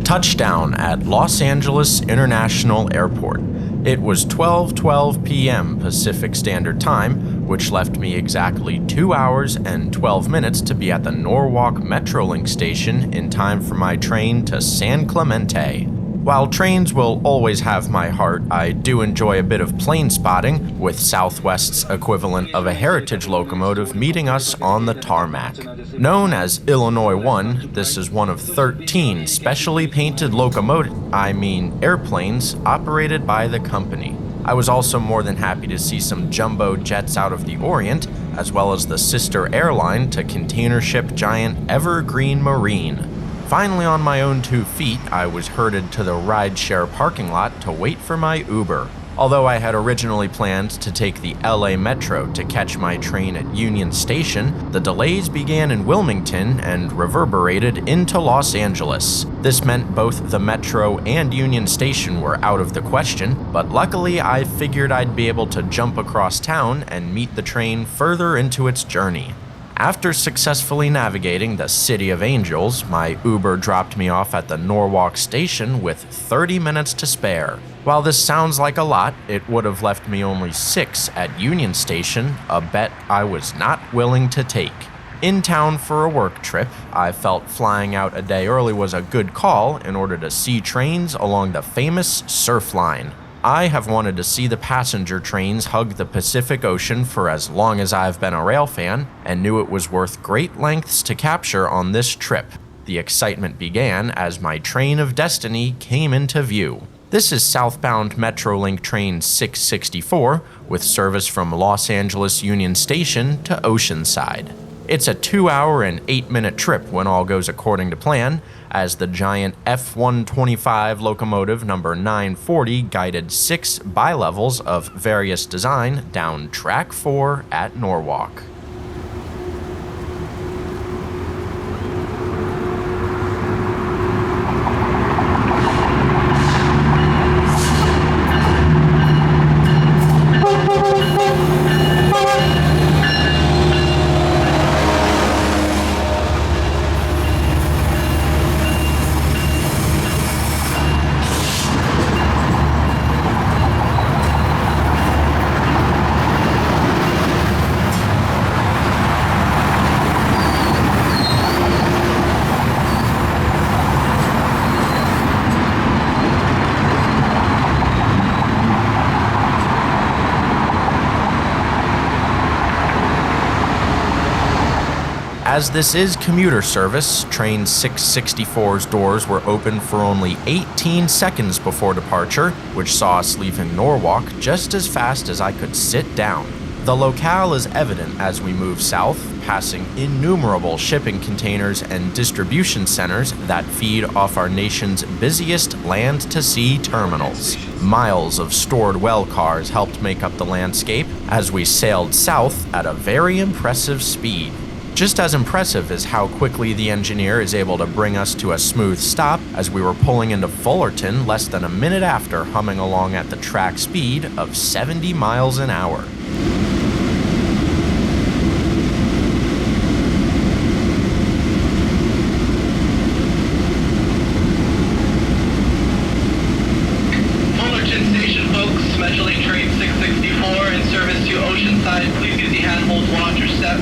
Touchdown at Los Angeles International Airport. It was 12:12 p.m. Pacific Standard Time, which left me exactly 2 hours and 12 minutes to be at the Norwalk Metrolink station in time for my train to San Clemente. While trains will always have my heart, I do enjoy a bit of plane spotting, with Southwest's equivalent of a heritage locomotive meeting us on the tarmac. Known as Illinois 1, this is one of 13 specially painted airplanes operated by the company. I was also more than happy to see some jumbo jets out of the Orient, as well as the sister airline to container ship giant Evergreen Marine. Finally on my own 2 feet, I was herded to the rideshare parking lot to wait for my Uber. Although I had originally planned to take the LA Metro to catch my train at Union Station, the delays began in Wilmington and reverberated into Los Angeles. This meant both the Metro and Union Station were out of the question, but luckily I figured I'd be able to jump across town and meet the train further into its journey. After successfully navigating the City of Angels, my Uber dropped me off at the Norwalk station with 30 minutes to spare. While this sounds like a lot, it would have left me only 6 at Union Station, a bet I was not willing to take. In town for a work trip, I felt flying out a day early was a good call in order to see trains along the famous Surfline. I have wanted to see the passenger trains hug the Pacific Ocean for as long as I've been a rail fan, and knew it was worth great lengths to capture on this trip. The excitement began as my train of destiny came into view. This is southbound Metrolink train 664, with service from Los Angeles Union Station to Oceanside. It's a 2-hour and 8-minute trip when all goes according to plan, as the giant F-125 locomotive number 940 guided 6 bilevels of various design down Track 4 at Norwalk. As this is commuter service, train 664's doors were open for only 18 seconds before departure, which saw us leaving Norwalk just as fast as I could sit down. The locale is evident as we move south, passing innumerable shipping containers and distribution centers that feed off our nation's busiest land-to-sea terminals. Miles of stored well cars helped make up the landscape as we sailed south at a very impressive speed. Just as impressive is how quickly the engineer is able to bring us to a smooth stop as we were pulling into Fullerton less than a minute after humming along at the track speed of 70 miles an hour. Fullerton Station, folks. Metrolink train 664 in service to Oceanside. Please use the handhold watch or step.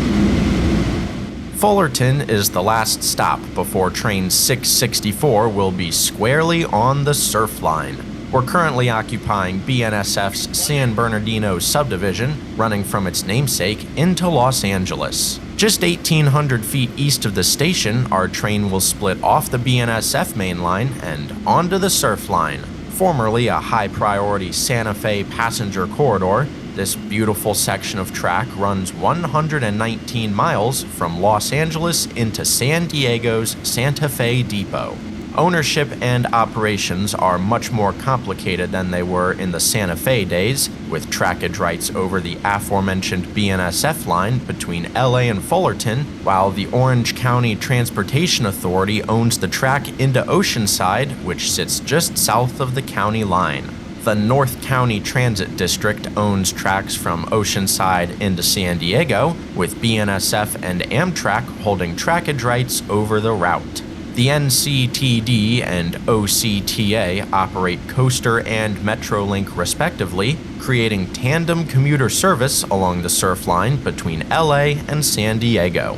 Fullerton is the last stop before train 664 will be squarely on the Surfline. We're currently occupying BNSF's San Bernardino subdivision, running from its namesake into Los Angeles. Just 1,800 feet east of the station, our train will split off the BNSF main line and onto the Surfline. Formerly a high-priority Santa Fe passenger corridor, this beautiful section of track runs 119 miles from Los Angeles into San Diego's Santa Fe Depot. Ownership and operations are much more complicated than they were in the Santa Fe days, with trackage rights over the aforementioned BNSF line between LA and Fullerton, while the Orange County Transportation Authority owns the track into Oceanside, which sits just south of the county line. The North County Transit District owns tracks from Oceanside into San Diego, with BNSF and Amtrak holding trackage rights over the route. The NCTD and OCTA operate Coaster and Metrolink respectively, creating tandem commuter service along the Surfline between LA and San Diego.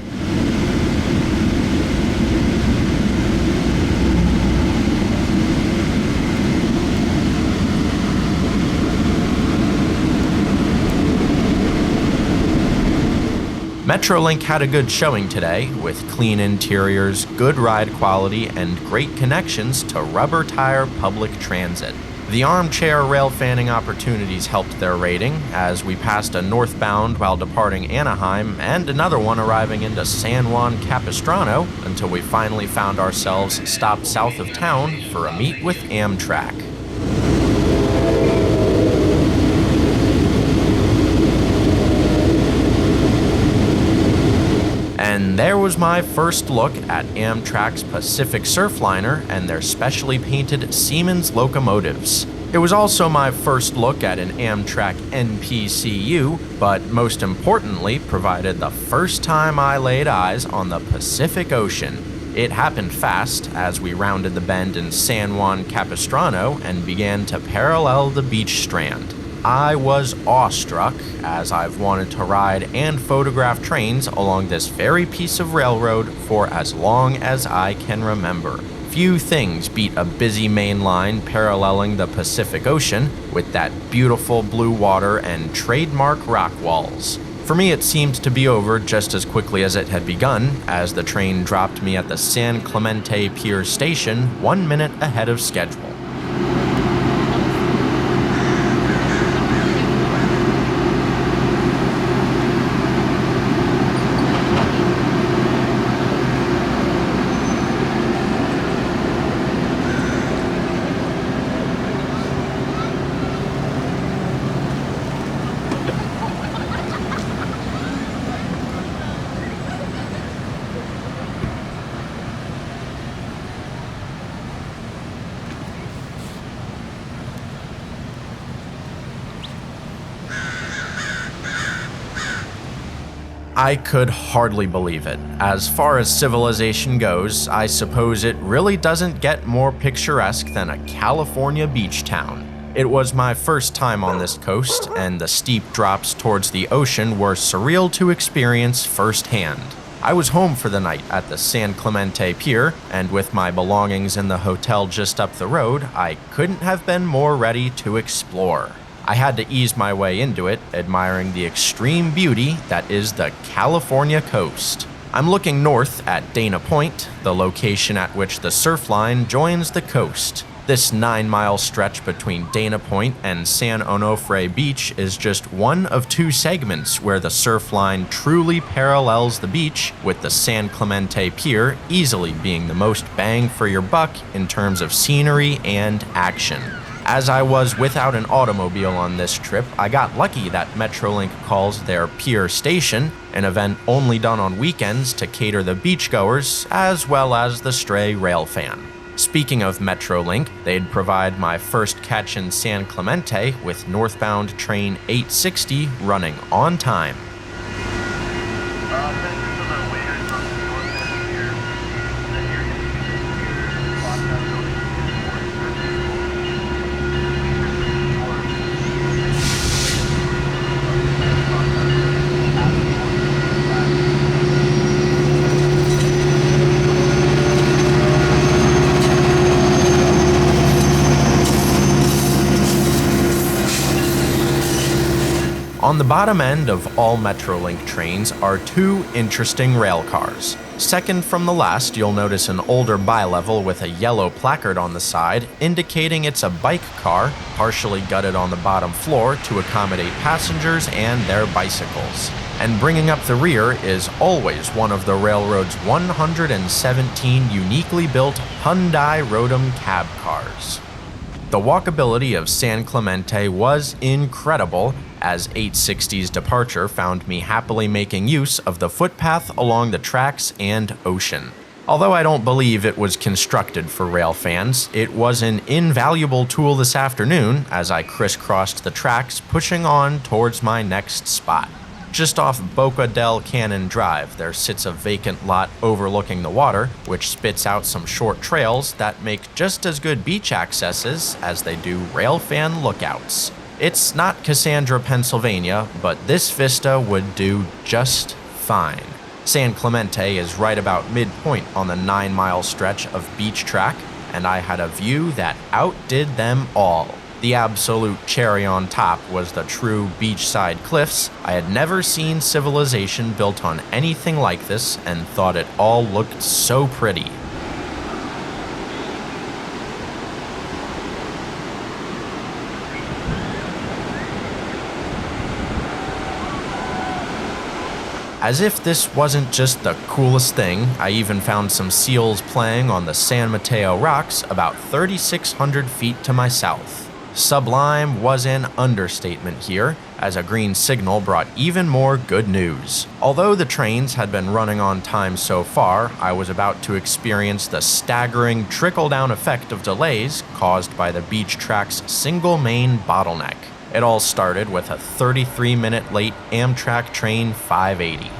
Metrolink had a good showing today, with clean interiors, good ride quality, and great connections to rubber tire public transit. The armchair railfanning opportunities helped their rating, as we passed a northbound while departing Anaheim and another one arriving into San Juan Capistrano until we finally found ourselves stopped south of town for a meet with Amtrak. And there was my first look at Amtrak's Pacific Surfliner and their specially painted Siemens locomotives. It was also my first look at an Amtrak NPCU, but most importantly provided the first time I laid eyes on the Pacific Ocean. It happened fast as we rounded the bend in San Juan Capistrano and began to parallel the beach strand. I was awestruck, as I've wanted to ride and photograph trains along this very piece of railroad for as long as I can remember. Few things beat a busy main line paralleling the Pacific Ocean with that beautiful blue water and trademark rock walls. For me, it seemed to be over just as quickly as it had begun, as the train dropped me at the San Clemente Pier station 1 minute ahead of schedule. I could hardly believe it. As far as civilization goes, I suppose it really doesn't get more picturesque than a California beach town. It was my first time on this coast, and the steep drops towards the ocean were surreal to experience firsthand. I was home for the night at the San Clemente Pier, and with my belongings in the hotel just up the road, I couldn't have been more ready to explore. I had to ease my way into it, admiring the extreme beauty that is the California coast. I'm looking north at Dana Point, the location at which the Surfline joins the coast. This 9-mile stretch between Dana Point and San Onofre Beach is just one of 2 segments where the Surfline truly parallels the beach, with the San Clemente Pier easily being the most bang for your buck in terms of scenery and action. As I was without an automobile on this trip, I got lucky that Metrolink calls their Pier Station an event only done on weekends to cater the beachgoers as well as the stray railfan. Speaking of Metrolink, they'd provide my first catch in San Clemente with northbound train 860 running on time. On the bottom end of all Metrolink trains are 2 interesting rail cars. Second from the last, you'll notice an older bi-level with a yellow placard on the side, indicating it's a bike car, partially gutted on the bottom floor to accommodate passengers and their bicycles. And bringing up the rear is always one of the railroad's 117 uniquely built Hyundai Rotem cab cars. The walkability of San Clemente was incredible, as 860's departure found me happily making use of the footpath along the tracks and ocean. Although I don't believe it was constructed for rail fans, it was an invaluable tool this afternoon as I crisscrossed the tracks pushing on towards my next spot. Just off Boca del Cannon Drive, there sits a vacant lot overlooking the water, which spits out some short trails that make just as good beach accesses as they do railfan lookouts. It's not Cassandra, Pennsylvania, but this vista would do just fine. San Clemente is right about midpoint on the 9-mile stretch of beach track, and I had a view that outdid them all. The absolute cherry on top was the true beachside cliffs. I had never seen civilization built on anything like this and thought it all looked so pretty. As if this wasn't just the coolest thing, I even found some seals playing on the San Mateo rocks about 3,600 feet to my south. Sublime was an understatement here, as a green signal brought even more good news. Although the trains had been running on time so far, I was about to experience the staggering trickle-down effect of delays caused by the beach track's single main bottleneck. It all started with a 33-minute late Amtrak train 580.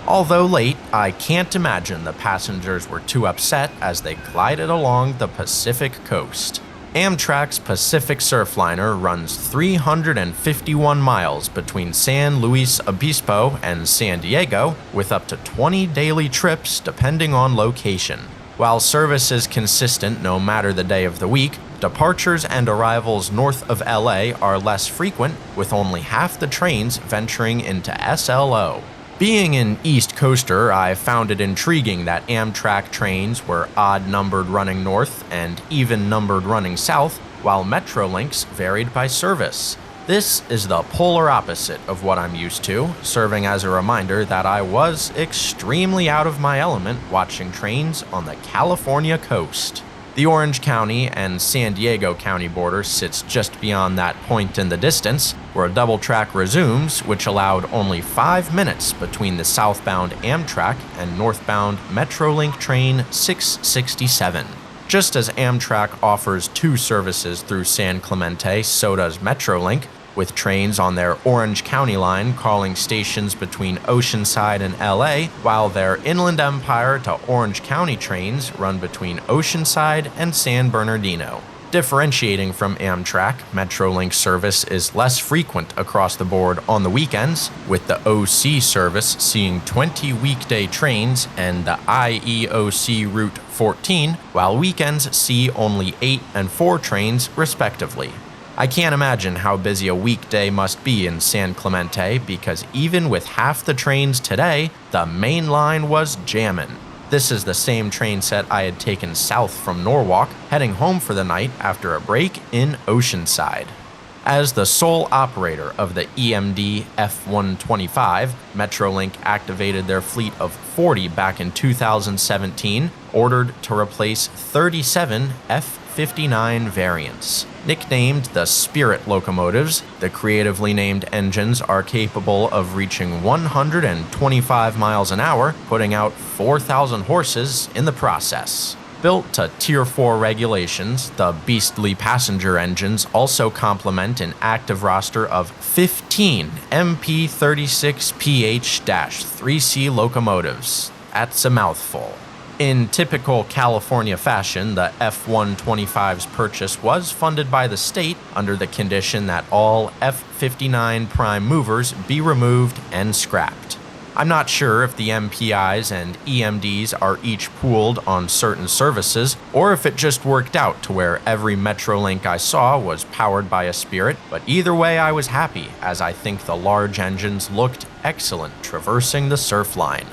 Although late, I can't imagine the passengers were too upset as they glided along the Pacific coast. Amtrak's Pacific Surfliner runs 351 miles between San Luis Obispo and San Diego, with up to 20 daily trips depending on location. While service is consistent no matter the day of the week, departures and arrivals north of LA are less frequent, with only half the trains venturing into SLO. Being an East Coaster, I found it intriguing that Amtrak trains were odd-numbered running north and even-numbered running south, while Metrolinks varied by service. This is the polar opposite of what I'm used to, serving as a reminder that I was extremely out of my element watching trains on the California coast. The Orange County and San Diego County border sits just beyond that point in the distance, where a double track resumes, which allowed only 5 minutes between the southbound Amtrak and northbound Metrolink train 667. Just as Amtrak offers 2 services through San Clemente, so does Metrolink, with trains on their Orange County line calling stations between Oceanside and LA, while their Inland Empire to Orange County trains run between Oceanside and San Bernardino. Differentiating from Amtrak, Metrolink service is less frequent across the board on the weekends, with the OC service seeing 20 weekday trains and the IEOC Route 14, while weekends see only 8 and 4 trains respectively. I can't imagine how busy a weekday must be in San Clemente, because even with half the trains today, the main line was jammin'. This is the same train set I had taken south from Norwalk, heading home for the night after a break in Oceanside. As the sole operator of the EMD F125, Metrolink activated their fleet of 40 back in 2017, ordered to replace 37 F59 variants. Nicknamed the Spirit locomotives, the creatively named engines are capable of reaching 125 miles an hour, putting out 4,000 horses in the process. Built to Tier 4 regulations, the beastly passenger engines also complement an active roster of 15 MP36PH-3C locomotives. That's a mouthful. In typical California fashion, the F125's purchase was funded by the state under the condition that all F59 prime movers be removed and scrapped. I'm not sure if the MPIs and EMDs are each pooled on certain services, or if it just worked out to where every Metrolink I saw was powered by a Spirit, but either way I was happy, as I think the large engines looked excellent traversing the Surfline.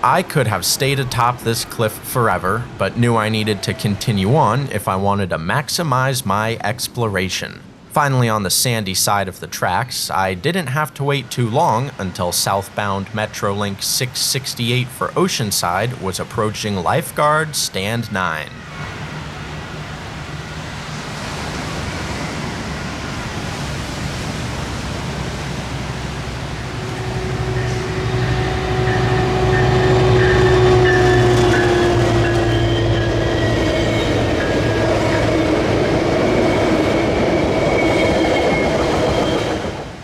I could have stayed atop this cliff forever, but knew I needed to continue on if I wanted to maximize my exploration. Finally on the sandy side of the tracks, I didn't have to wait too long until southbound Metrolink 668 for Oceanside was approaching Lifeguard Stand 9.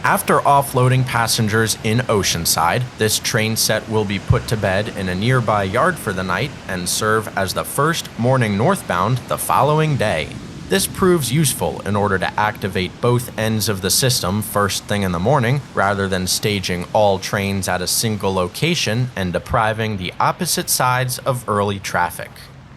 After offloading passengers in Oceanside, this train set will be put to bed in a nearby yard for the night and serve as the first morning northbound the following day. This proves useful in order to activate both ends of the system first thing in the morning, rather than staging all trains at a single location and depriving the opposite sides of early traffic.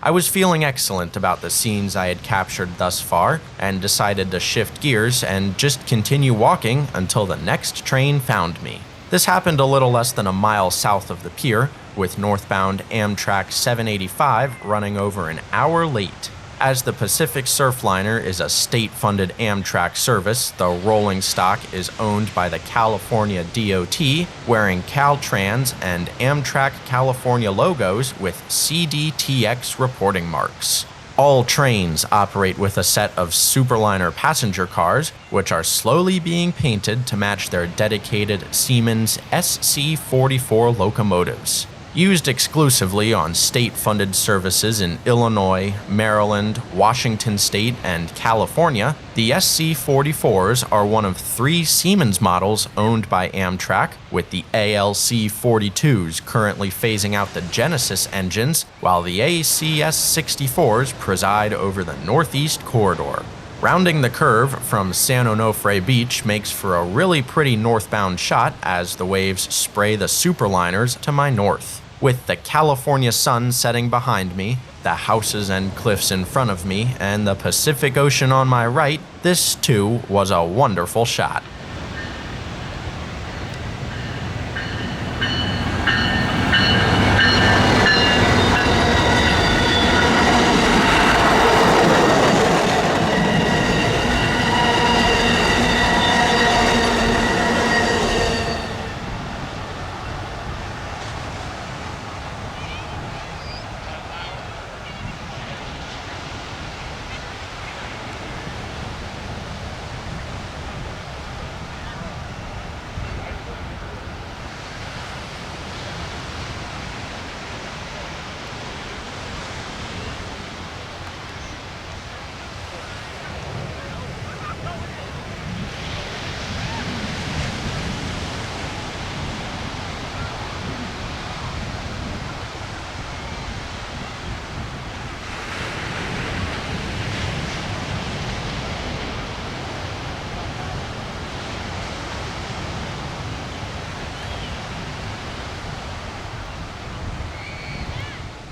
I was feeling excellent about the scenes I had captured thus far, and decided to shift gears and just continue walking until the next train found me. This happened a little less than a mile south of the pier, with northbound Amtrak 785 running over an hour late. As the Pacific Surfliner is a state-funded Amtrak service, the rolling stock is owned by the California DOT, wearing Caltrans and Amtrak California logos with CDTX reporting marks. All trains operate with a set of Superliner passenger cars, which are slowly being painted to match their dedicated Siemens SC44 locomotives. Used exclusively on state-funded services in Illinois, Maryland, Washington State, and California, the SC44s are one of 3 Siemens models owned by Amtrak, with the ALC42s currently phasing out the Genesis engines, while the ACS64s preside over the Northeast Corridor. Rounding the curve from San Onofre Beach makes for a really pretty northbound shot as the waves spray the Superliners to my north. With the California sun setting behind me, the houses and cliffs in front of me, and the Pacific Ocean on my right, this too was a wonderful shot.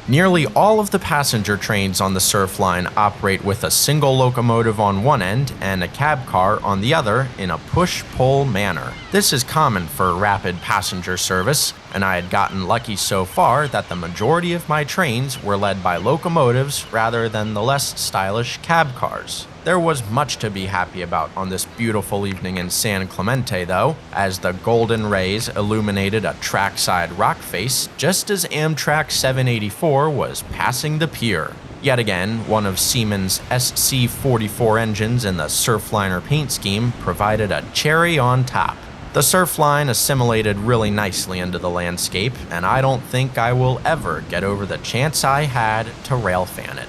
Nearly all of the passenger trains on the Surfline operate with a single locomotive on one end and a cab car on the other in a push-pull manner. This is common for rapid passenger service, and I had gotten lucky so far that the majority of my trains were led by locomotives rather than the less stylish cab cars. There was much to be happy about on this beautiful evening in San Clemente, though, as the golden rays illuminated a trackside rock face just as Amtrak 784 was passing the pier. Yet again, one of Siemens' SC44 engines in the Surfliner paint scheme provided a cherry on top. The Surfline assimilated really nicely into the landscape, and I don't think I will ever get over the chance I had to railfan it.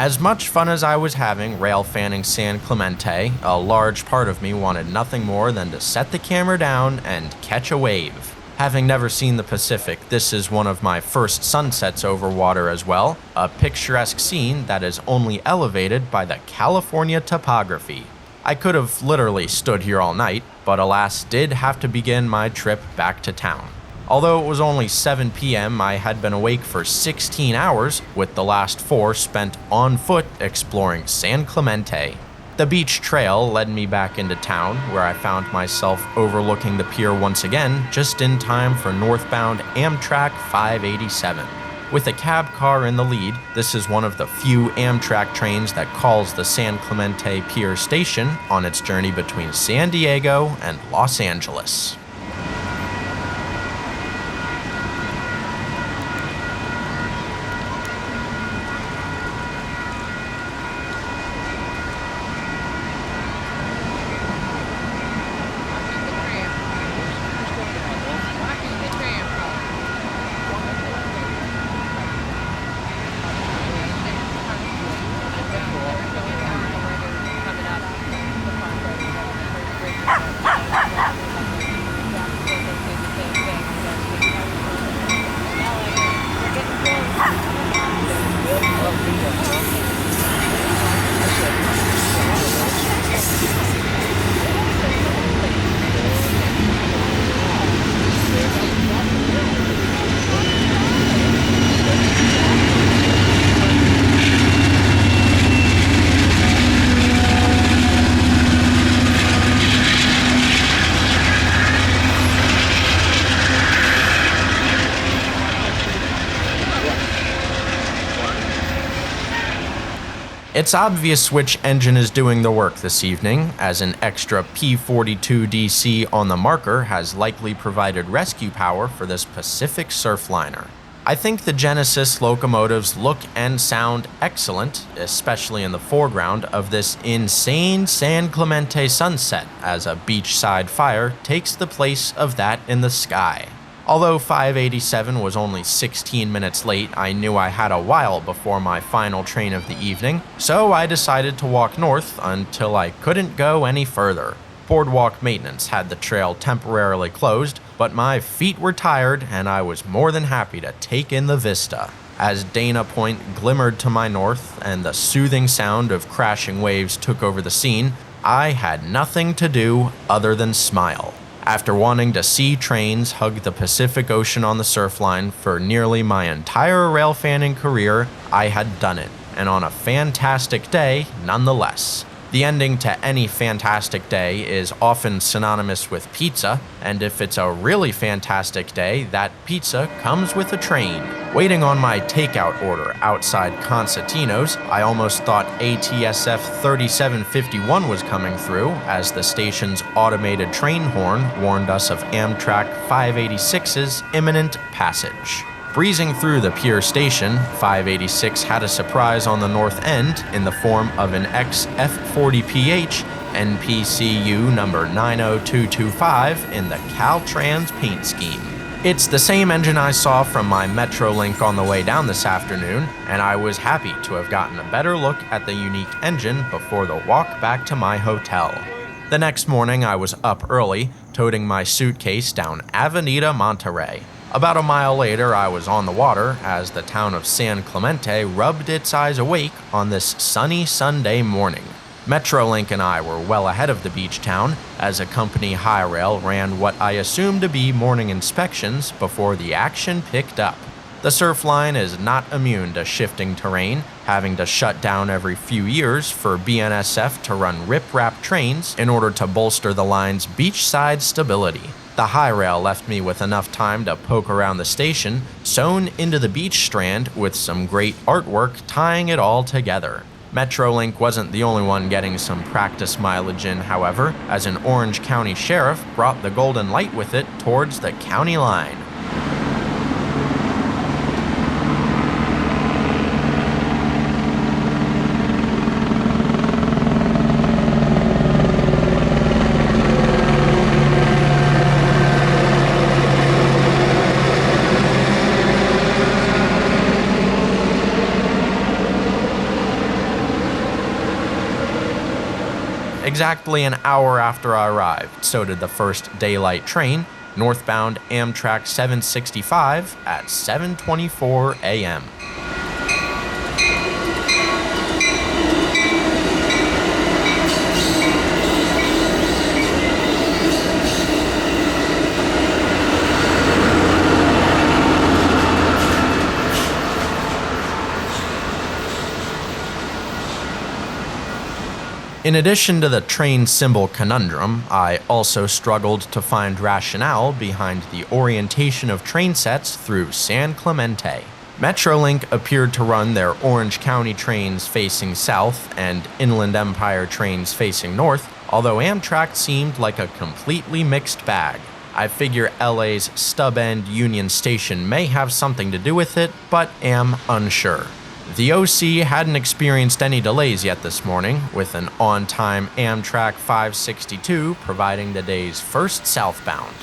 As much fun as I was having railfanning San Clemente, a large part of me wanted nothing more than to set the camera down and catch a wave. Having never seen the Pacific, this is one of my first sunsets over water as well, a picturesque scene that is only elevated by the California topography. I could have literally stood here all night, but alas did have to begin my trip back to town. Although it was only 7 p.m., I had been awake for 16 hours, with the last 4 spent on foot exploring San Clemente. The beach trail led me back into town, where I found myself overlooking the pier once again, just in time for northbound Amtrak 587. With a cab car in the lead, this is one of the few Amtrak trains that calls the San Clemente Pier station on its journey between San Diego and Los Angeles. It's obvious which engine is doing the work this evening, as an extra P-42DC on the marker has likely provided rescue power for this Pacific Surfliner. I think the Genesis locomotives look and sound excellent, especially in the foreground of this insane San Clemente sunset, as a beachside fire takes the place of that in the sky. Although 587 was only 16 minutes late, I knew I had a while before my final train of the evening, so I decided to walk north until I couldn't go any further. Boardwalk maintenance had the trail temporarily closed, but my feet were tired and I was more than happy to take in the vista. As Dana Point glimmered to my north and the soothing sound of crashing waves took over the scene, I had nothing to do other than smile. After wanting to see trains hug the Pacific Ocean on the Surfline for nearly my entire railfanning career, I had done it, and on a fantastic day nonetheless. The ending to any fantastic day is often synonymous with pizza, and if it's a really fantastic day, that pizza comes with a train. Waiting on my takeout order outside Constantino's, I almost thought ATSF 3751 was coming through, as the station's automated train horn warned us of Amtrak 586's imminent passage. Breezing through the pier station, 586 had a surprise on the north end in the form of an XF40PH NPCU number 90225 in the Caltrans paint scheme. It's the same engine I saw from my Metrolink on the way down this afternoon, and I was happy to have gotten a better look at the unique engine before the walk back to my hotel. The next morning I was up early, toting my suitcase down Avenida Monterrey. About a mile later, I was on the water as the town of San Clemente rubbed its eyes awake on this sunny Sunday morning. Metrolink and I were well ahead of the beach town, as a company high rail ran what I assumed to be morning inspections before the action picked up. The Surfline is not immune to shifting terrain, having to shut down every few years for BNSF to run rip-rap trains in order to bolster the line's beachside stability. The high rail left me with enough time to poke around the station, sewn into the beach strand with some great artwork tying it all together. Metrolink wasn't the only one getting some practice mileage in, however, as an Orange County sheriff brought the golden light with it towards the county line. exactly an hour after I arrived, so did the first daylight train, northbound Amtrak 765 at 7:24 a.m. In addition to the train symbol conundrum, I also struggled to find rationale behind the orientation of train sets through San Clemente. Metrolink appeared to run their Orange County trains facing south and Inland Empire trains facing north, although Amtrak seemed like a completely mixed bag. I figure LA's stub-end Union Station may have something to do with it, but am unsure. The OC hadn't experienced any delays yet this morning, with an on-time Amtrak 562 providing the day's first southbound.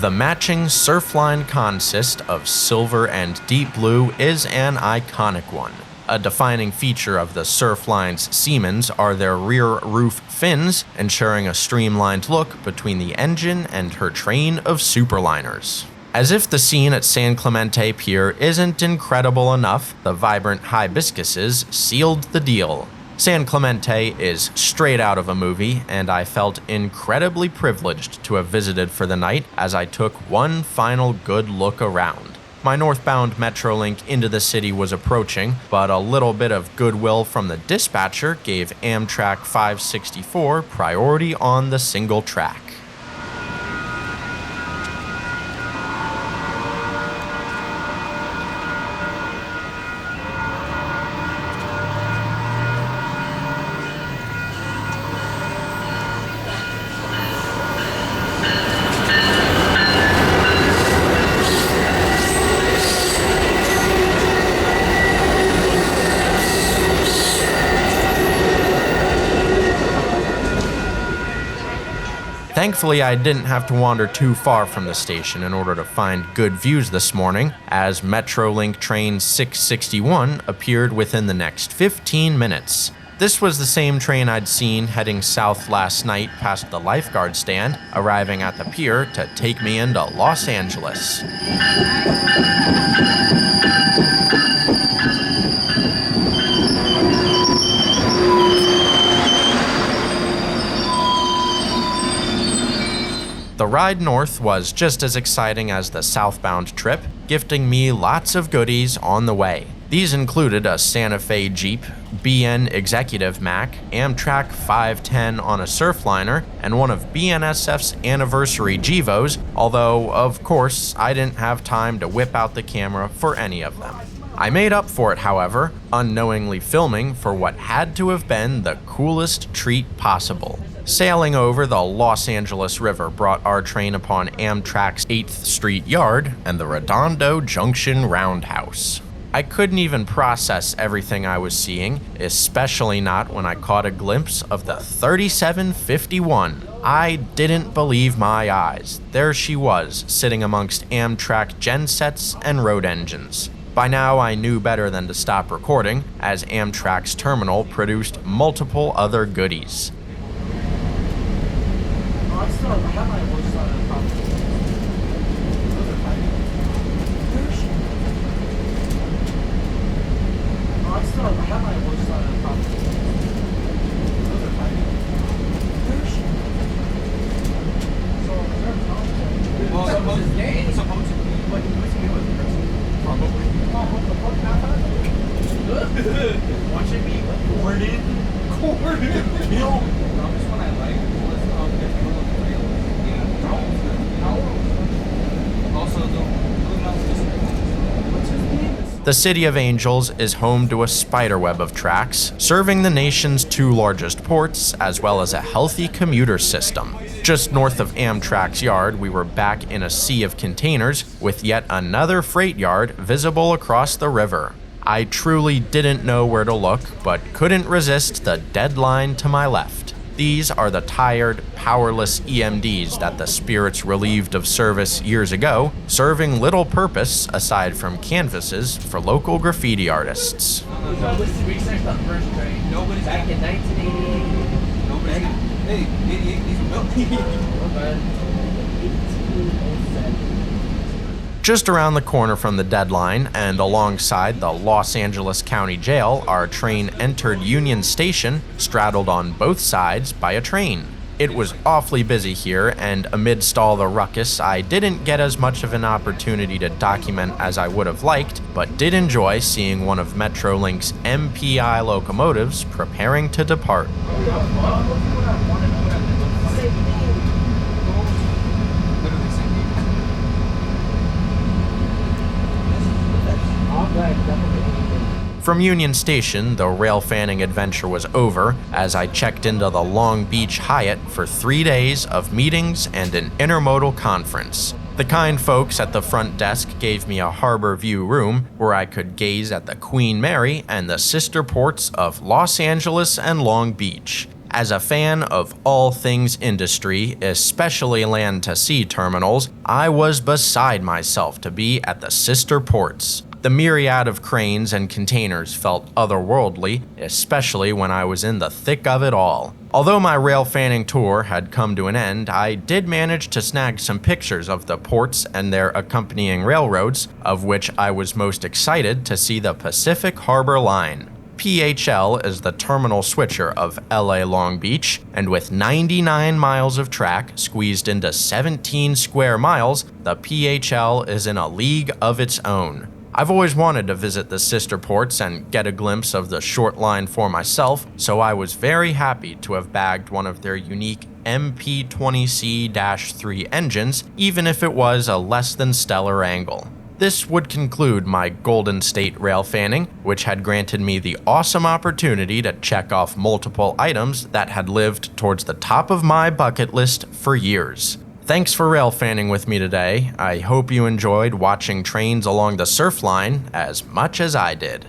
The matching Surfline consist of silver and deep blue is an iconic one. A defining feature of the Surfline's Siemens are their rear roof fins, ensuring a streamlined look between the engine and her train of superliners. As if the scene at San Clemente Pier isn't incredible enough, the vibrant hibiscuses sealed the deal. San Clemente is straight out of a movie, and I felt incredibly privileged to have visited for the night as I took one final good look around. My northbound Metrolink into the city was approaching, but a little bit of goodwill from the dispatcher gave Amtrak 564 priority on the single track. Thankfully, I didn't have to wander too far from the station in order to find good views this morning, as Metrolink train 661 appeared within the next 15 minutes. This was the same train I'd seen heading south last night past the lifeguard stand, arriving at the pier to take me into Los Angeles. The ride north was just as exciting as the southbound trip, gifting me lots of goodies on the way. These included a Santa Fe Jeep, BN Executive Mac, Amtrak 510 on a Surfliner, and one of BNSF's anniversary Gevos, although, of course, I didn't have time to whip out the camera for any of them. I made up for it, however, unknowingly filming for what had to have been the coolest treat possible. Sailing over the Los Angeles River brought our train upon Amtrak's 8th Street Yard and the Redondo Junction Roundhouse. I couldn't even process everything I was seeing, especially not when I caught a glimpse of the 3751. I didn't believe my eyes. There she was, sitting amongst Amtrak gensets and road engines. By now, I knew better than to stop recording, as Amtrak's terminal produced multiple other goodies. Watching me Gordon. The City of Angels is home to a spiderweb of tracks, serving the nation's 2 largest ports, as well as a healthy commuter system. Just north of Amtrak's yard, we were back in a sea of containers, with yet another freight yard visible across the river. I truly didn't know where to look, but couldn't resist the deadline to my left. These are the tired, powerless EMDs that the spirits relieved of service years ago, serving little purpose aside from canvases for local graffiti artists. Research the first train. Nobody's back in 1988. Nobody's. Hey, 88 these Just around the corner from the deadline and alongside the Los Angeles County Jail, our train entered Union Station, straddled on both sides by a train. It was awfully busy here, and amidst all the ruckus, I didn't get as much of an opportunity to document as I would have liked, but did enjoy seeing one of Metrolink's MPI locomotives preparing to depart. From Union Station, the railfanning adventure was over as I checked into the Long Beach Hyatt for 3 days of meetings and an intermodal conference. The kind folks at the front desk gave me a harbor view room where I could gaze at the Queen Mary and the sister ports of Los Angeles and Long Beach. As a fan of all things industry, especially land-to-sea terminals, I was beside myself to be at the sister ports. The myriad of cranes and containers felt otherworldly, especially when I was in the thick of it all. Although my railfanning tour had come to an end, I did manage to snag some pictures of the ports and their accompanying railroads, of which I was most excited to see the Pacific Harbor Line. PHL is the terminal switcher of LA Long Beach, and with 99 miles of track squeezed into 17 square miles, the PHL is in a league of its own. I've always wanted to visit the sister ports and get a glimpse of the short line for myself, so I was very happy to have bagged one of their unique MP20C-3 engines, even if it was a less than stellar angle. This would conclude my Golden State railfanning, which had granted me the awesome opportunity to check off multiple items that had lived towards the top of my bucket list for years. Thanks for railfanning with me today. I hope you enjoyed watching trains along the Surfline as much as I did.